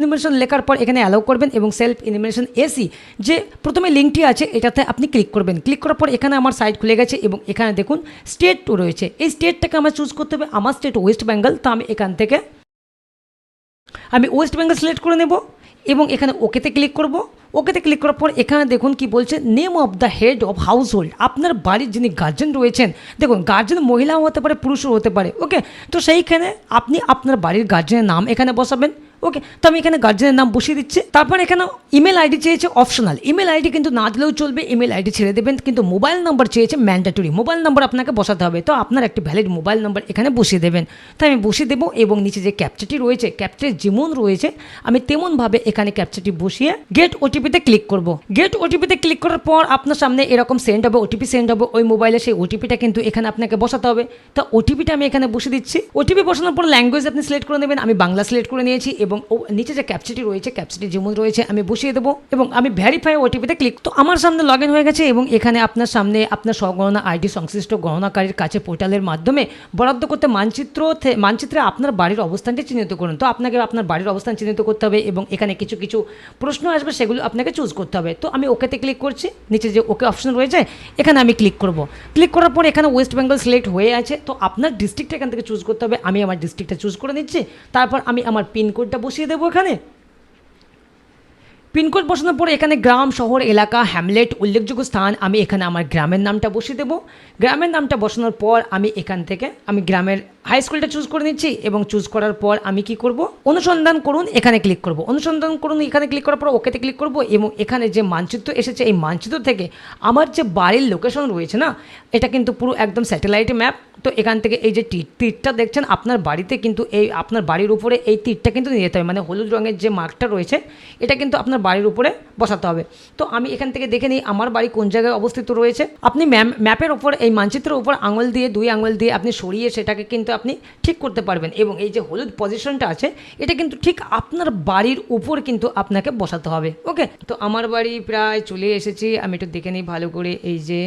Animation লেখার পর এখানে অ্যালাউ করবেন এবং সেলফ এনিমেশন এসি যে প্রথমে লিঙ্কটি আছে এটাতে আপনি ক্লিক করবেন। ক্লিক করার পর এখানে আমার সাইট খুলে গেছে এবং এখানে দেখুন স্টেট রয়েছে। এই স্টেটটাকে আমার চুজ করতে হবে। আমার স্টেট ওয়েস্ট বেঙ্গল, তো আমি এখান থেকে ওয়েস্ট বেঙ্গল সিলেক্ট করে নেব এবং এখানে ওকেতে ক্লিক করব। ওকেতে ক্লিক করার পর এখানে দেখুন কি বলছে, name of the head of house hold. আপনার বাড়ির যিনি গার্জেন রয়েছেন, দেখুন গার্জেন মহিলাও হতে পারে পুরুষও হতে পারে। ওকে, তো সেইখানে আপনি আপনার বাড়ির গার্জেনের নাম এখানে বসাবেন। ওকে, তো আমি এখানে গার্জেনের নাম বসিয়ে দিচ্ছি। তারপর এখানে ইমেল আইডি চেয়েছে অপশনাল, ইমেল আইডি কিন্তু না দিলেও চলবে, ইমেল আইডি ছেড়ে দেবেন। কিন্তু মোবাইল নাম্বার চেয়েছে ম্যান্ডেটরি, মোবাইল নাম্বার আপনাকে বসাতে হবে। তো আপনার একটি ভ্যালিড মোবাইল নাম্বার এখানে বসিয়ে দেবেন। তাই আমি বসিয়ে দেবো এবং নিচে যে ক্যাপচাটি রয়েছে, ক্যাপচার যেমন রয়েছে আমি তেমনভাবে এখানে ক্যাপচাটি বসিয়ে গেট ওটিপিতে ক্লিক করব। গেট ওটিপিতে ক্লিক করার পর আপনার সামনে এরকম সেন্ড হবে, ওটিপি সেন্ড হবে ওই মোবাইলে। সেই ওটিপিটা কিন্তু এখানে আপনাকে বসাতে হবে। তো ওটিপিটা আমি এখানে বসিয়ে দিচ্ছি। ওটিপি বসানোর পর ল্যাঙ্গুয়েজ আপনি সিলেক্ট করে নেবেন। আমি বাংলা সিলেক্ট করে নিয়েছি এবং নিচে যে ক্যাপচাটি রয়েছে, ক্যাপচাটি যেমন রয়েছে আমি বসিয়ে দেবো এবং আমি ভেরিফাই ওটিপিতে ক্লিক। তো আমার সামনে লগ ইন হয়ে গেছে এবং এখানে আপনার সামনে আপনার স্বগণনা আইডি সংশ্লিষ্ট গণনাকারীর কাছে পোর্টালের মাধ্যমে বরাদ্দ করতে মানচিত্রে আপনার বাড়ির অবস্থানটি চিহ্নিত করুন। তো আপনাকে আপনার বাড়ির অবস্থান চিহ্নিত করতে হবে এবং এখানে কিছু কিছু প্রশ্ন আসবে, সেগুলো আপনাকে চুজ করতে হবে। তো আমি ওকেতে ক্লিক করছি। নিচে যে ওকে অপশন রয়েছে এখানে আমি ক্লিক করব। ক্লিক করার পর এখানে ওয়েস্ট বেঙ্গল সিলেক্ট হয়ে আছে। তো আপনার ডিস্ট্রিক্টটা এখান থেকে চুজ করতে হবে। আমি আমার ডিস্ট্রিক্টটা চুজ করে নিচ্ছি। তারপর আমি আমার পিনকোডটা বসিয়ে দেবো। এখানে পিনকোড বসানোর পরে এখানে গ্রাম, শহর, এলাকা, হ্যামলেট, উল্লেখযোগ্য স্থান, আমি এখানে আমার গ্রামের নামটা বসিয়ে দেবো। গ্রামের নামটা বসানোর পর আমি এখান থেকে আমি গ্রামের হাই স্কুলটা চুজ করে নিচ্ছি এবং চুজ করার পর আমি কি করব, অনুসন্ধান করুন এখানে ক্লিক করব। অনুসন্ধান করুন এখানে ক্লিক করার পর ওকেতে ক্লিক করব এবং এখানে যে মানচিত্র এসেছে এই মানচিত্র থেকে আমার যে বাড়ির লোকেশন রয়েছে না, এটা কিন্তু পুরো একদম স্যাটেলাইট ম্যাপ। তো এখান থেকে এই যে তীরটা দেখছেন আপনার বাড়িতে কিন্তু এই আপনার বাড়ির উপরে এই তীরটা কিন্তু নিয়ে যেতে হবে, মানে হলুদ রঙের যে মার্কটা রয়েছে এটা কিন্তু আপনার বাড়ির উপরে বসাতে হবে। তো আমি এখান থেকে দেখে নিই আমার বাড়ি কোন জায়গায় অবস্থিত রয়েছে। আপনি ম্যাপের ওপর এই মানচিত্রের উপর আঙুল দিয়ে, দুই আঙুল দিয়ে আপনি সরিয়ে সেটাকে কিন্তু আপনি ঠিক করতে পারবেন এবং এই যে হলুদ পজিশনটা আছে এটা কিন্তু ঠিক আপনার বাড়ির উপর কিন্তু আপনাকে বসাতে হবে। ওকে, তো আমার বাড়ি প্রায় চলে এসেছি, আমি একটু দেখে নিই ভালো করে। এই যে